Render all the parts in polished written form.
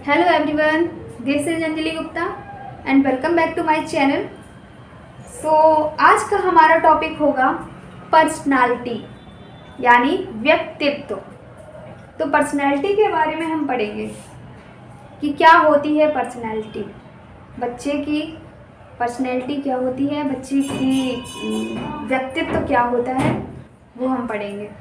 Hello everyone, this is Anjali Gupta and welcome back to my channel. आज का हमारा topic होगा पर्सनालिटी यानी व्यक्तित्व। तो पर्सनालिटी के बारे में हम पढ़ेंगे कि क्या होती है पर्सनालिटी, बच्चे की पर्सनालिटी क्या होती है, बच्चे की व्यक्तित्व क्या होता है, वो हम पढ़ेंगे।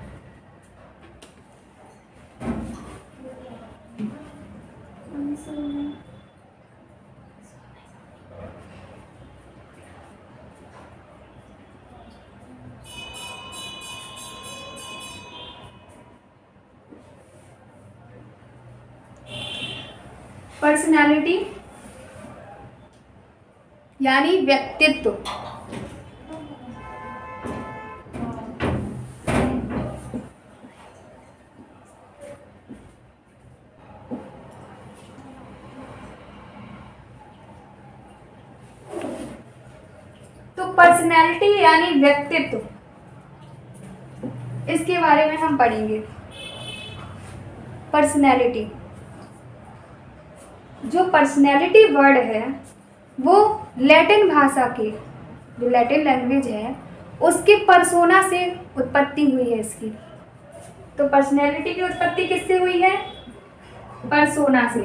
पर्सनालिटी यानी व्यक्तित्व। तो पर्सनालिटी यानी व्यक्तित्व, इसके बारे में हम पढ़ेंगे। पर्सनालिटी, जो पर्सनैलिटी वर्ड है वो लैटिन भाषा के, जो लैटिन लैंग्वेज है उसके पर्सोना से उत्पत्ति हुई है इसकी। तो पर्सनैलिटी की उत्पत्ति किससे हुई है? पर्सोना से।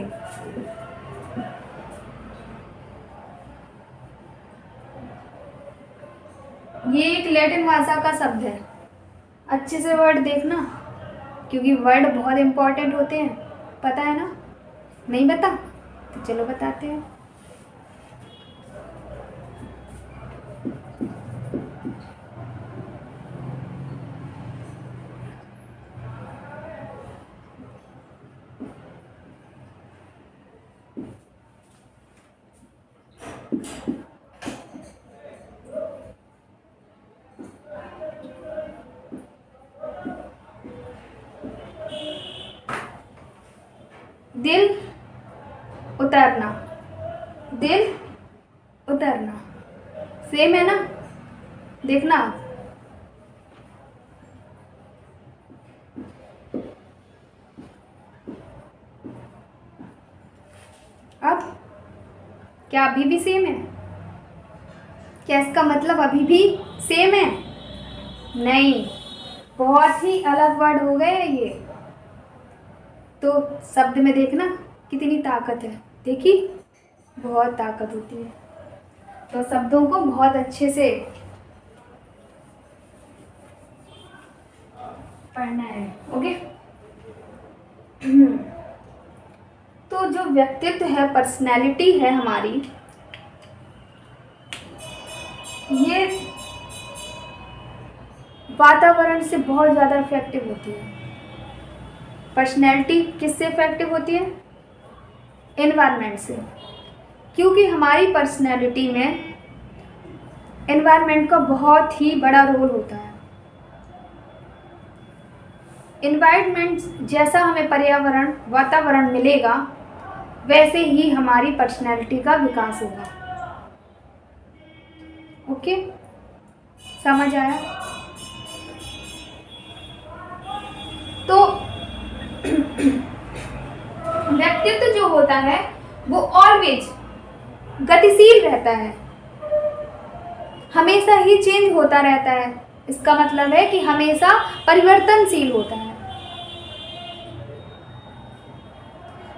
ये एक लैटिन भाषा का शब्द है, अच्छे से वर्ड देखना क्योंकि वर्ड बहुत इंपॉर्टेंट होते हैं। पता है ना? नहीं पता? तो चलो बताते हैं। दिल उतरना, दिल उतरना, सेम है ना? देखना अब क्या अभी भी सेम है? क्या इसका मतलब अभी भी सेम है? नहीं, बहुत ही अलग वर्ड हो गए ये। तो शब्द में देखना कितनी ताकत है, देखी? बहुत ताकत होती है। तो शब्दों को बहुत अच्छे से पढ़ना है, ओके? तो जो व्यक्तित्व है, पर्सनैलिटी है हमारी, ये वातावरण से बहुत ज़्यादा इफेक्टिव होती है। पर्सनैलिटी किससे इफेक्टिव होती है? एनवायरनमेंट से, क्योंकि हमारी पर्सनैलिटी में एनवायरनमेंट का बहुत ही बड़ा रोल होता है। एनवायरनमेंट जैसा हमें पर्यावरण, वातावरण मिलेगा वैसे ही हमारी पर्सनैलिटी का विकास होगा। ओके, समझ आया? तो व्यक्तित्व जो होता है वो ऑलवेज गतिशील रहता है, हमेशा ही चेंज होता रहता है। इसका मतलब है कि हमेशा परिवर्तनशील होता है।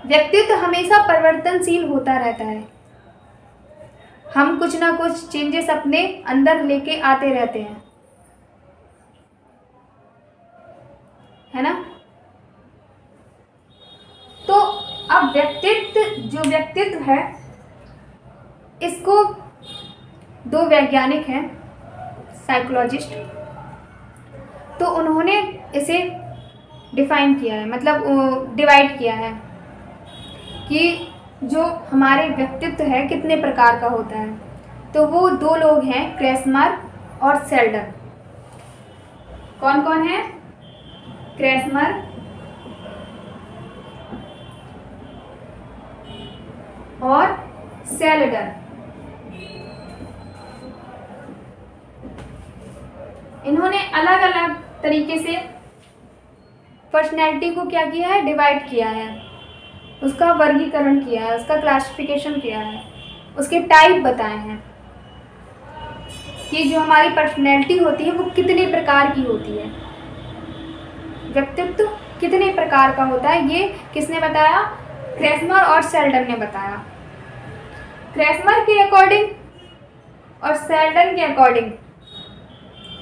व्यक्तित्व हमेशा परिवर्तनशील होता रहता है। हम कुछ ना कुछ चेंजेस अपने अंदर लेके आते रहते हैं, है ना? तो अब जो व्यक्तित्व है, इसको दो वैज्ञानिक हैं, साइकोलॉजिस्ट, तो उन्होंने इसे डिफाइन किया है, मतलब डिवाइड किया है कि जो हमारे व्यक्तित्व है कितने प्रकार का होता है। तो वो दो लोग हैं, क्रेसमर और सेल्डन। कौन कौन है? क्रेसमर और सेल्डन। इन्होंने अलग अलग तरीके से पर्सनैलिटी को क्या किया है? डिवाइड किया है। उसका वर्गीकरण किया है, उसका क्लासिफिकेशन किया है, उसके टाइप बताए हैं कि जो हमारी पर्सनैलिटी होती है वो कितने प्रकार की होती है, व्यक्तित्व कितने प्रकार का होता है। ये किसने बताया? क्रेसमर और सेल्डन ने बताया। क्रेसमर के अकॉर्डिंग और सेल्डन के अकॉर्डिंग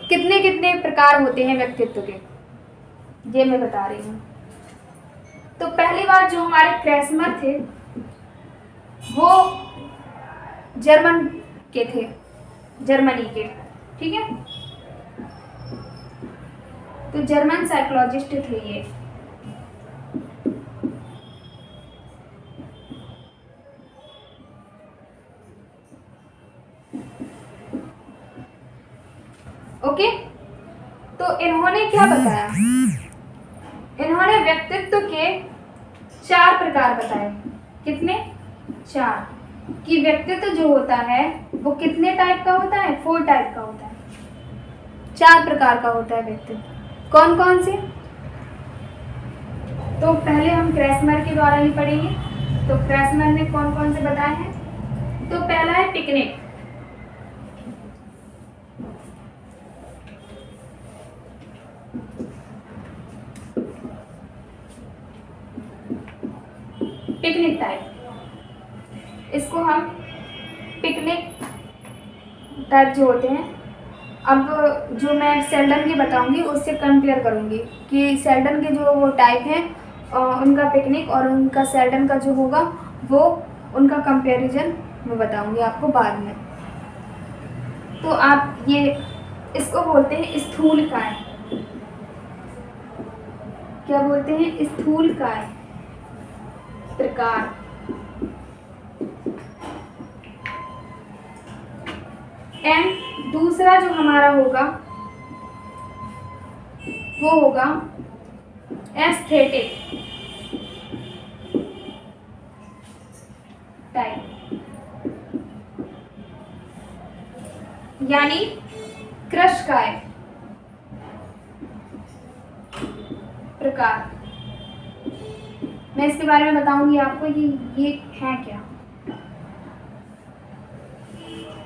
कितने कितने प्रकार होते हैं व्यक्तित्व के, ये मैं बता रही हूँ। तो पहली बात, जो हमारे क्रेसमर थे वो जर्मन के थे, जर्मनी के, ठीक है। तो जर्मन साइकोलॉजिस्ट थे ये। ओके, तो इन्होंने क्या बताया? इन्होंने व्यक्तित्व के 4 प्रकार बताए। कितने? 4। कि व्यक्तित्व जो होता है वो कितने टाइप का होता है? 4 टाइप का होता है, 4 प्रकार का होता है व्यक्तित्व। कौन कौन से? तो पहले हम क्रेसमर के द्वारा ही पढ़ेंगे। तो क्रेसमर ने कौन कौन से बताए हैं? तो पहला है पिकनिक। पिकनिक टाइप, इसको हम पिकनिक टाइप जो होते हैं। अब जो मैं सेल्डन की बताऊंगी उससे कंपेयर करूंगी कि सेल्डन के जो वो टाइप हैं उनका पिकनिक और उनका सेल्डन का जो होगा वो उनका कंपैरिजन मैं बताऊंगी आपको बाद में। तो आप ये इसको बोलते हैं स्थूलकाय। क्या बोलते हैं? स्थूलकाय प्रकार। एंड दूसरा जो हमारा होगा वो होगा एस्थेटिक टाइप, यानी कृशकाय प्रकार। मैं इसके बारे में बताऊंगी आपको कि ये है क्या।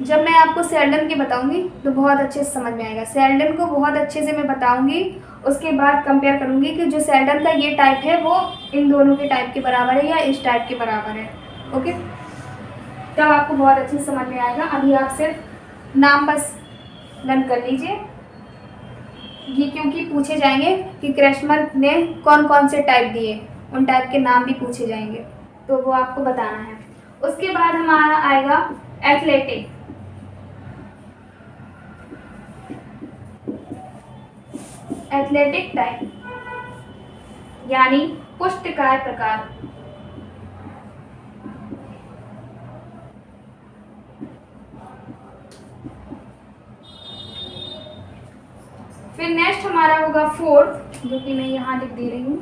जब मैं आपको सेल्डन के बताऊंगी तो बहुत अच्छे से समझ में आएगा। सेल्डन को बहुत अच्छे से मैं बताऊंगी, उसके बाद कंपेयर करूंगी कि जो सेल्डन का ये टाइप है वो इन दोनों के टाइप के बराबर है या इस टाइप के बराबर है। ओके, तब आपको बहुत अच्छे से समझ में आएगा। अभी आप सिर्फ नाम बस लर्न कर लीजिए, ये क्योंकि पूछे जाएंगे कि क्रेसमर ने कौन कौन से टाइप दिए, उन टाइप के नाम भी पूछे जाएंगे, तो वो आपको बताना है। उसके बाद हमारा आएगा एथलेटिक। एथलेटिक टाइप यानी पुष्टकाय प्रकार। फिर नेक्स्ट हमारा होगा 4th, जो कि मैं यहां लिख दे रही हूं,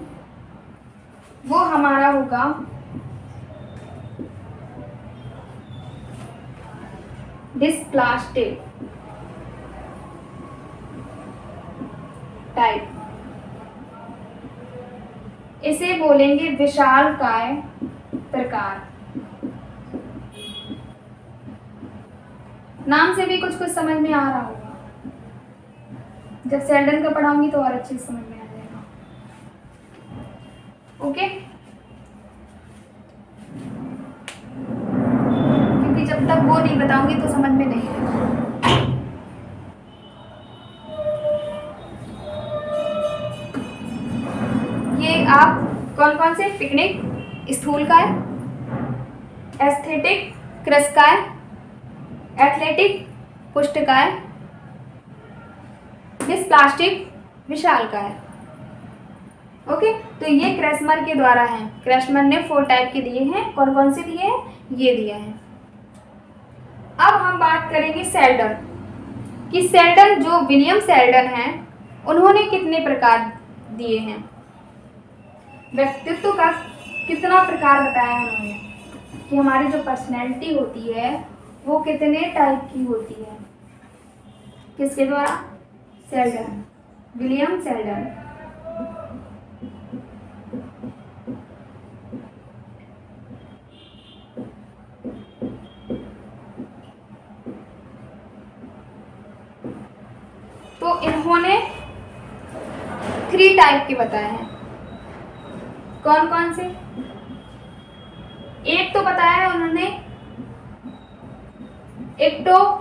वो हमारा होगा डिस्प्लास्टिक टाइप। इसे बोलेंगे विशालकाय प्रकार। नाम से भी कुछ कुछ समझ में आ रहा होगा, जब सेल्डन का पढ़ाऊंगी तो और अच्छे से समझ में आ जाएगा। ओके, क्योंकि जब तक वो नहीं बताऊंगी तो समझ में नहीं आएगा। ये आप कौन कौन से? पिकनिक, स्थूलकाय, एस्थेटिक कृशकाय, एथलेटिक पुष्टकाय, डिस्प्लास्टिक विशालकाय। ओके, तो ये क्रेसमर के द्वारा है। क्रेसमर ने 4 टाइप के दिए हैं। कौन कौन से दिए हैं? ये दिए हैं। अब हम बात करेंगे सेल्डन कि सेल्डन, जो विलियम सेल्डन हैं, उन्होंने कितने प्रकार दिए हैं, व्यक्तित्व का कितना प्रकार बताया उन्होंने कि हमारी जो पर्सनैलिटी होती है वो कितने टाइप की होती है। किसके द्वारा? Seldon, William Seldon. 3 टाइप के बताए हैं। कौन कौन से? एक तो बताया है उन्होंने एक्टोमॉर्फी,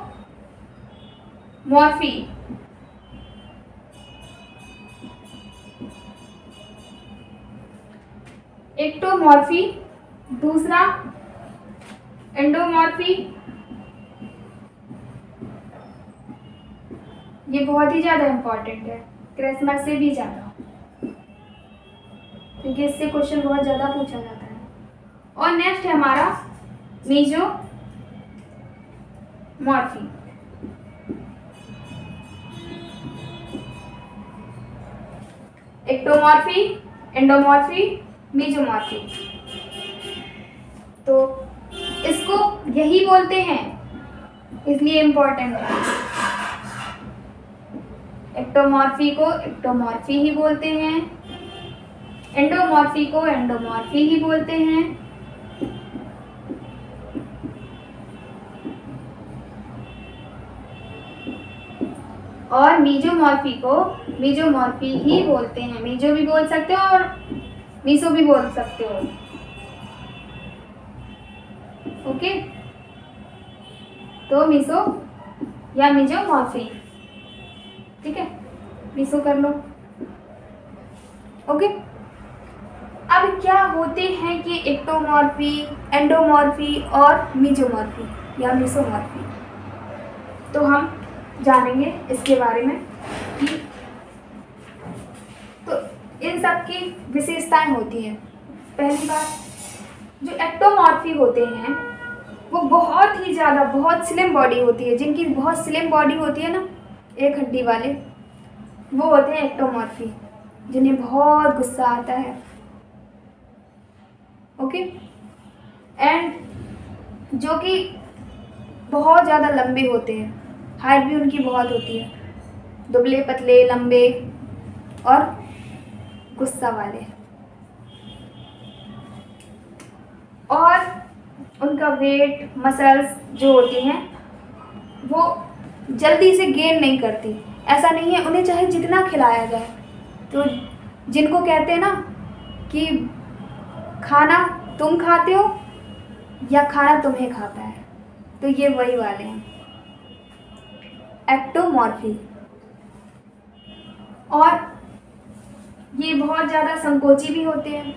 एक्टोमॉर्फी, दूसरा एंडोमॉर्फी। ये बहुत ही ज़्यादा इम्पॉर्टेंट है, क्रिसमस से भी ज़्यादा, क्योंकि इससे क्वेश्चन बहुत ज़्यादा पूछा जाता है। और नेक्स्ट है हमारा मेसोमॉर्फी। एक्टोमॉर्फी, एंडोमॉर्फी, मेसोमॉर्फी। तो इसको यही बोलते हैं, इसलिए इम्पोर्टेंट है। एक्टोमॉर्फी को एक्टोमॉर्फी ही बोलते हैं, एंडोमॉर्फी को एंडोमॉर्फी ही बोलते हैं, और मेसोमॉर्फी को मेसोमॉर्फी ही बोलते हैं। मेसो भी बोल सकते हो और मेसो भी बोल सकते हो। ओके, तो मेसो या मेसोमॉर्फी, ठीक है, मेसो कर लो। ओके, अब क्या होते हैं कि एक्टोमॉर्फी, एंडोमॉर्फी और मेसोमॉर्फी या मेसोमॉर्फी, तो हम जानेंगे इसके बारे में कि तो इन सब की विशेषताएं होती हैं। पहली बात, जो एक्टोमॉर्फी होते हैं वो बहुत ही ज़्यादा, बहुत स्लिम बॉडी होती है, जिनकी बहुत स्लिम बॉडी होती है ना, एक हड्डी वाले, वो होते हैं एक्टोमॉर्फी, जिन्हें बहुत गुस्सा आता है। ओके, एंड जो कि बहुत ज़्यादा लंबे होते हैं, हाइट भी उनकी बहुत होती है, दुबले पतले लंबे और गुस्सा वाले, और उनका वेट, मसल्स जो होती हैं वो जल्दी से गेन नहीं करती। ऐसा नहीं है, उन्हें चाहे जितना खिलाया जाए, तो जिनको कहते हैं ना कि खाना तुम खाते हो या खाना तुम्हें खाता है, तो ये वही वाले हैं एक्टोमॉर्फी। और ये बहुत ज़्यादा संकोची भी होते हैं।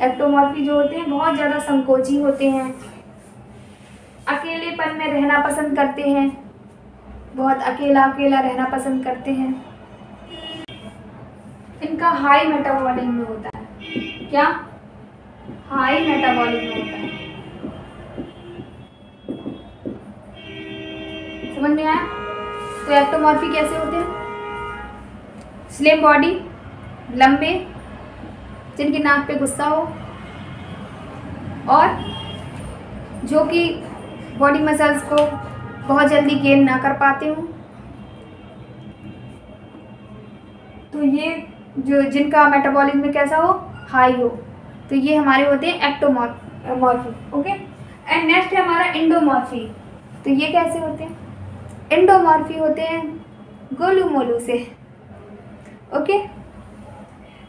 एक्टोमॉर्फी जो होते हैं बहुत ज़्यादा संकोची होते हैं, अकेलेपन में रहना पसंद करते हैं, बहुत अकेला अकेला रहना पसंद करते हैं। इनका हाई मेटाबॉलिज्म होता है। क्या? हाई मेटाबॉलिज्म होता है। समझ में आया? तो एक्टोमॉर्फी कैसे होते हैं? स्लिम बॉडी, लंबे, जिनकी नाक पे गुस्सा हो, और जो कि बॉडी मसल्स को बहुत जल्दी गेन ना कर पाते हो। तो ये जो जिनका मेटाबॉलिज्म कैसा हो, हाई हो, तो ये हमारे होते हैं एक्टोमॉर्फी। ओके, एंड नेक्स्ट है हमारा एंडोमॉर्फी। तो ये कैसे होते हैं? एंडोमॉर्फी होते हैं गोलू मोलू से। ओके,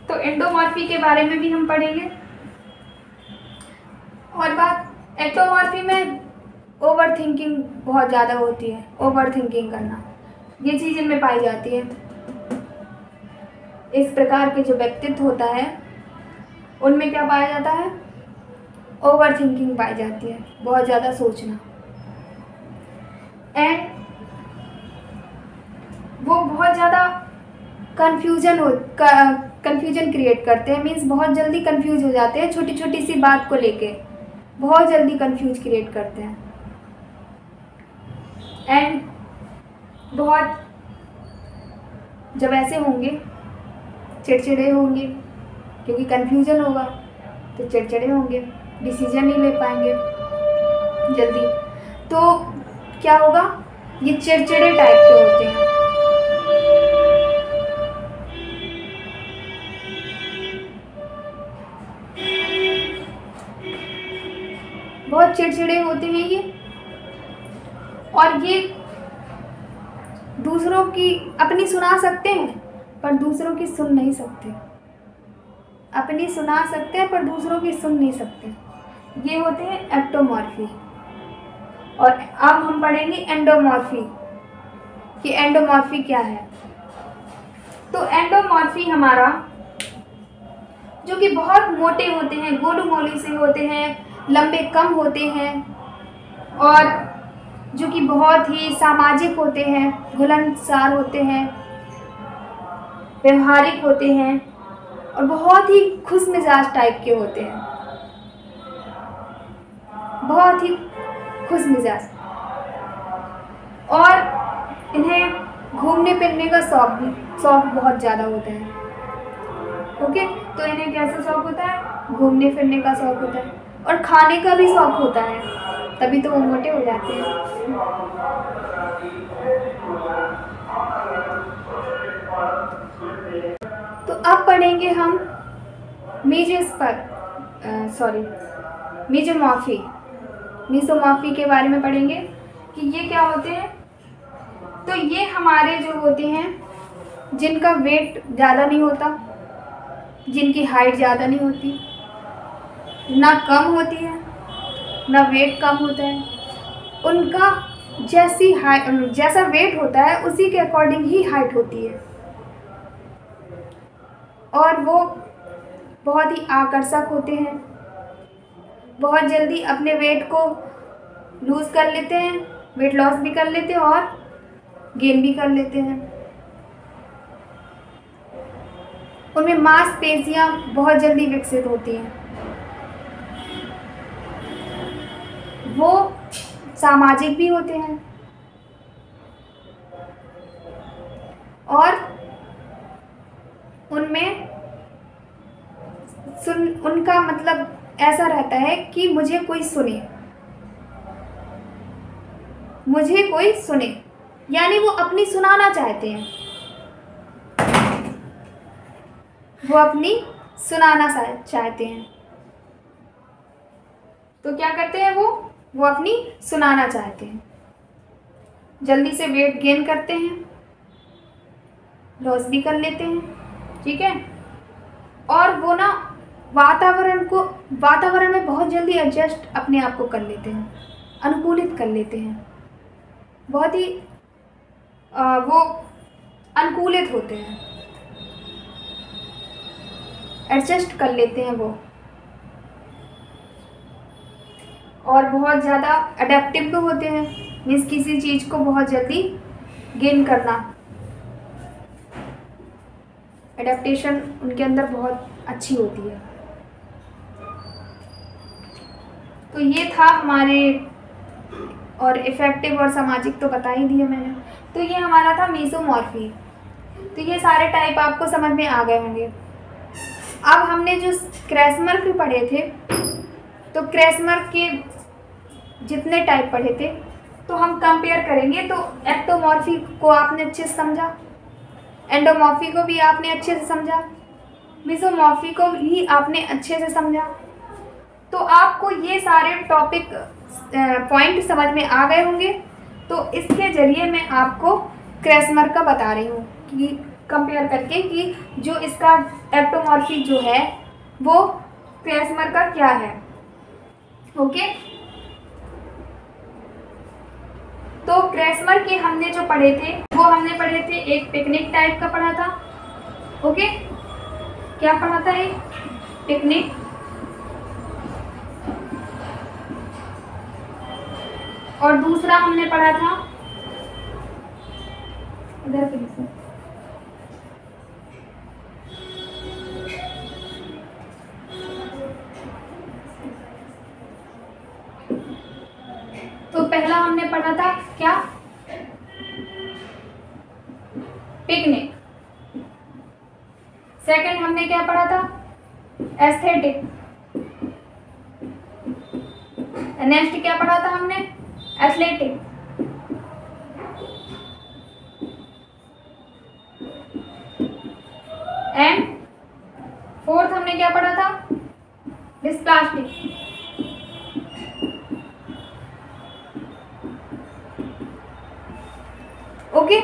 तो एंडोमॉर्फी के बारे में भी हम पढ़ेंगे। और बात, एक्टोमॉर्फी में ओवर थिंकिंग बहुत ज़्यादा होती है, ओवर थिंकिंग करना, ये चीज़ इनमें पाई जाती है। इस प्रकार के जो व्यक्तित्व होता है उनमें क्या पाया जाता है? ओवर थिंकिंग पाई जाती है, बहुत ज़्यादा सोचना, एंड वो बहुत ज़्यादा कन्फ्यूजन क्रिएट करते हैं। मीन्स बहुत जल्दी कंफ्यूज हो जाते हैं, छोटी छोटी सी बात को लेके बहुत जल्दी कंफ्यूज क्रिएट करते हैं, एंड बहुत जब ऐसे होंगे चिड़चिड़े होंगे, क्योंकि कंफ्यूजन होगा तो चिड़चिड़े होंगे, डिसीजन नहीं ले पाएंगे जल्दी। तो क्या होगा? ये चिड़चिड़े टाइप के होते हैं। बहुत चिड़चिड़े होते हैं ये, और ये दूसरों की अपनी सुना सकते हैं पर दूसरों की सुन नहीं सकते। अपनी सुना सकते हैं पर दूसरों की सुन नहीं सकते। ये होते हैं एक्टोमॉर्फी। और अब हम पढ़ेंगे एंडोमॉर्फी कि एंडोमॉर्फी क्या है। तो एंडोमॉर्फी हमारा जो कि बहुत मोटे होते हैं, गोलू मोलू से होते हैं, लंबे कम होते हैं और जो कि बहुत ही सामाजिक होते हैं, घुलनसार होते हैं, व्यवहारिक होते हैं और बहुत ही खुश मिजाज टाइप के होते हैं, बहुत ही खुश मिजाज। और इन्हें घूमने फिरने का शौक बहुत ज़्यादा होता है। ओके, तो इन्हें कैसा शौक होता है? घूमने फिरने का शौक होता है और खाने का भी शौक होता है, तभी तो वो मोटे हो जाते हैं। तो अब पढ़ेंगे हम मीजोमॉर्फी के बारे में पढ़ेंगे कि ये क्या होते हैं। तो ये हमारे जो होते हैं जिनका वेट ज़्यादा नहीं होता, जिनकी हाइट ज़्यादा नहीं होती, ना कम होती है ना वेट कम होता है, उनका जैसा वेट होता है उसी के अकॉर्डिंग ही हाइट होती है और वो बहुत ही आकर्षक होते हैं, बहुत जल्दी अपने वेट को लूज़ कर लेते हैं, वेट लॉस भी कर लेते हैं और गेन भी कर लेते हैं। उनमें मांसपेशियां बहुत जल्दी विकसित होती हैं। वो सामाजिक भी होते हैं और उनका मतलब ऐसा रहता है कि मुझे कोई सुने, यानी वो अपनी सुनाना चाहते हैं, वो अपनी सुनाना चाहते हैं। तो क्या करते हैं वो अपनी सुनाना चाहते हैं, जल्दी से वेट गेन करते हैं, लॉस भी कर लेते हैं, ठीक है। और वो ना वातावरण में बहुत जल्दी एडजस्ट अपने आप को कर लेते हैं, अनुकूलित कर लेते हैं, बहुत ही वो अनुकूलित होते हैं, एडजस्ट कर लेते हैं वो, और बहुत ज़्यादा अडेप्टिव भी होते हैं, मीन्स किसी चीज़ को बहुत जल्दी गेन करना, एडेप्टेशन उनके अंदर बहुत अच्छी होती है। तो ये था हमारे, और इफ़ेक्टिव और सामाजिक तो बता ही दिए मैंने। तो ये हमारा था मीजोमॉर्फी। तो ये सारे टाइप आपको समझ में आ गए होंगे। अब हमने जो क्रेसमर के पढ़े थे, तो क्रेसमर के जितने टाइप पढ़े थे तो हम कंपेयर करेंगे। तो एक्टोमॉर्फी को आपने अच्छे से समझा, एंडोमॉर्फी को भी आपने अच्छे से समझा, मीजोमॉर्फी को भी आपने अच्छे से समझा। तो आपको ये सारे टॉपिक पॉइंट समझ में आ गए होंगे। तो इसके ज़रिए मैं आपको क्रेसमर का बता रही हूँ कि कंपेयर करके कि जो इसका एक्टोमॉर्फी जो है वो क्रेसमर का क्या है। ओके, तो क्रेसमर के हमने जो पढ़े थे वो हमने पढ़े थे, एक पिकनिक टाइप का पढ़ा था। ओके, क्या पढ़ा था? एक पिकनिक, और दूसरा हमने पढ़ा था इधर पे से, तो पहला हमने पढ़ा था क्या? पिकनिक। सेकंड हमने क्या पढ़ा था? एस्थेटिक। नेक्स्ट क्या पढ़ा था हमने? एथलेटिक। एंड फोर्थ हमने क्या पढ़ा था? Dysplastic. Okay,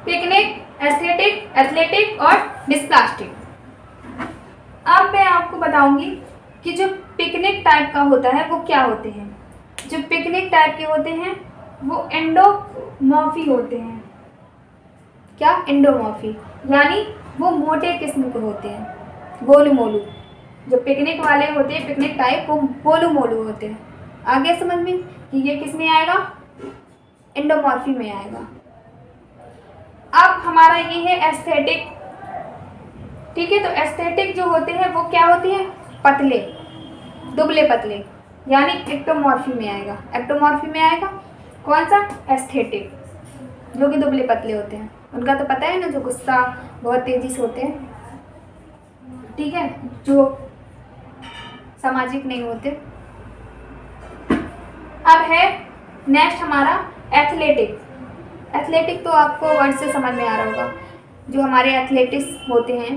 picnic, aesthetic, athletic और डिस्प्लास्टिक। अब मैं आपको बताऊंगी कि जो पिकनिक टाइप का होता है वो क्या होते हैं। जो पिकनिक टाइप के होते हैं वो एंडोमॉर्फी होते हैं। क्या? एंडोमॉर्फी, यानी वो मोटे किस्म के होते हैं, गोलू मोलू। जो पिकनिक वाले होते हैं, पिकनिक टाइप, वो गोलू मोलू होते हैं। आगे समझ में कि ये किस में आएगा? एंडोमॉर्फी में आएगा। अब हमारा ये है एस्थेटिक, ठीक है। तो एस्थेटिक जो होते हैं वो क्या होते हैं? पतले, दुबले पतले, यानी एक्टोमॉर्फी में आएगा। एक्टोमॉर्फी में आएगा कौन सा? एस्थेटिक, जो कि दुबले पतले होते हैं। उनका तो पता है ना, जो गुस्सा बहुत तेजी से होते हैं, ठीक है, जो सामाजिक नहीं होते। अब है नेक्स्ट हमारा एथलेटिक। एथलेटिक तो आपको वर्ड से समझ में आ रहा होगा। जो हमारे एथलेटिक्स होते हैं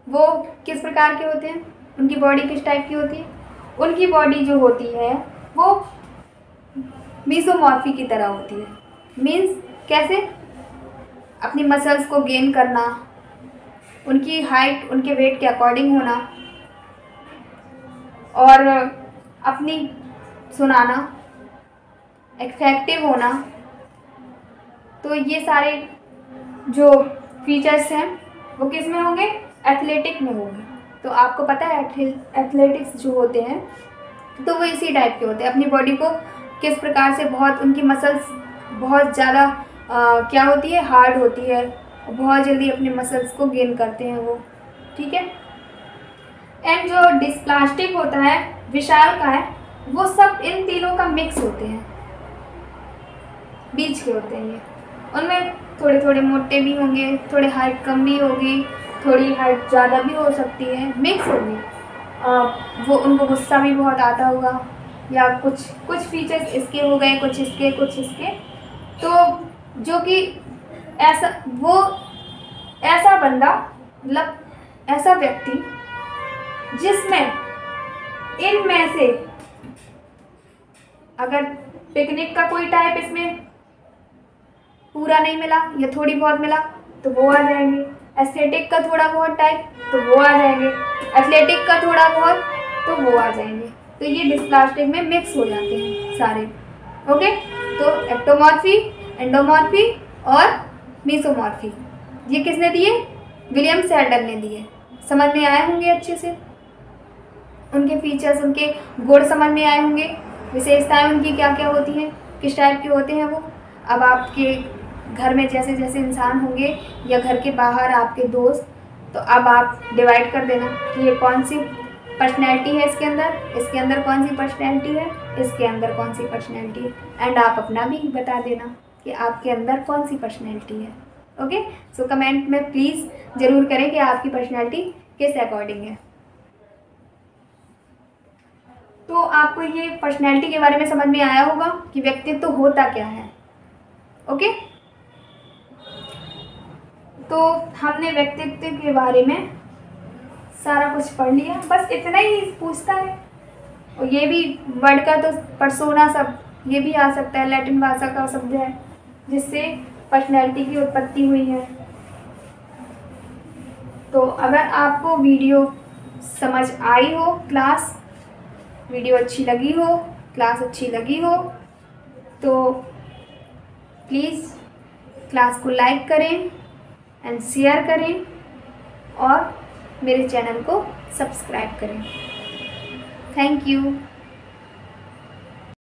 वो किस प्रकार के होते हैं? उनकी बॉडी किस टाइप की होती है? उनकी बॉडी जो होती है वो मीसोमॉर्फी की तरह होती है। मीन्स कैसे? अपनी मसल्स को गेन करना, उनकी हाइट उनके वेट के अकॉर्डिंग होना, और अपनी सुनाना, इफेक्टिव होना। तो ये सारे जो फीचर्स हैं वो किस में होंगे? एथलेटिक में होंगे। तो आपको पता है एथलेटिक्स जो होते हैं तो वो इसी टाइप के होते हैं। अपनी बॉडी को किस प्रकार से, बहुत उनकी मसल्स बहुत ज़्यादा क्या होती है? हार्ड होती है, बहुत जल्दी अपने मसल्स को गेन करते हैं वो, ठीक है। एंड जो डिस्प्लास्टिक होता है, विशाल का है, वो सब इन तीनों का मिक्स होते हैं, बीच के होते हैं ये। उनमें थोड़े थोड़े मोटे भी होंगे, थोड़े हाइट कम भी होगी, थोड़ी हाइट ज़्यादा भी हो सकती है, मिक्स होंगे। वो उनको गुस्सा भी बहुत आता होगा, या कुछ फीचर्स इसके हो गए, कुछ इसके, कुछ इसके। तो जो कि ऐसा बंदा, मतलब ऐसा व्यक्ति जिसमें इनमें से अगर पिकनिक का कोई टाइप इसमें पूरा नहीं मिला या थोड़ी बहुत मिला तो वो आ जाएंगे। एस्थेटिक का थोड़ा बहुत टाइप तो वो आ जाएंगे। एथलेटिक का थोड़ा बहुत तो वो आ जाएंगे। तो ये डिस्प्लास्टिक में मिक्स हो जाते हैं सारे। ओके, तो एक्टोमॉर्फी, एंडोमॉर्फी और मीसोमॉर्फी ये किसने दिए? विलियम सेल्डन ने दिए। समझ में आए होंगे अच्छे से, उनके फीचर्स, उनके गुण समझ में आए होंगे, विशेषताएं उनकी क्या क्या होती हैं, किस टाइप के होते हैं वो। अब आपके घर में जैसे जैसे इंसान होंगे या घर के बाहर आपके दोस्त, तो अब आप डिवाइड कर देना कि ये कौन सी पर्सनैलिटी है इसके अंदर कौन सी पर्सनैलिटी है, इसके अंदर कौन सी पर्सनैलिटी है। एंड आप अपना भी बता देना कि आपके अंदर कौन सी पर्सनैलिटी है। ओके, सो कमेंट में प्लीज़ ज़रूर करें कि आपकी पर्सनैलिटी किस अकॉर्डिंग है। तो आपको ये पर्सनैलिटी के बारे में समझ में आया होगा कि व्यक्तित्व तो होता क्या है। ओके, तो हमने व्यक्तित्व के बारे में सारा कुछ पढ़ लिया, बस इतना ही पूछता है। और ये भी वर्ड का तो पर्सोना सब ये भी आ सकता है, लैटिन भाषा का शब्द है जिससे पर्सनैलिटी की उत्पत्ति हुई है। तो अगर आपको वीडियो समझ आई हो, वीडियो अच्छी लगी हो, क्लास अच्छी लगी हो, तो प्लीज़ क्लास को लाइक करें एंड शेयर करें और मेरे चैनल को सब्सक्राइब करें। Thank you.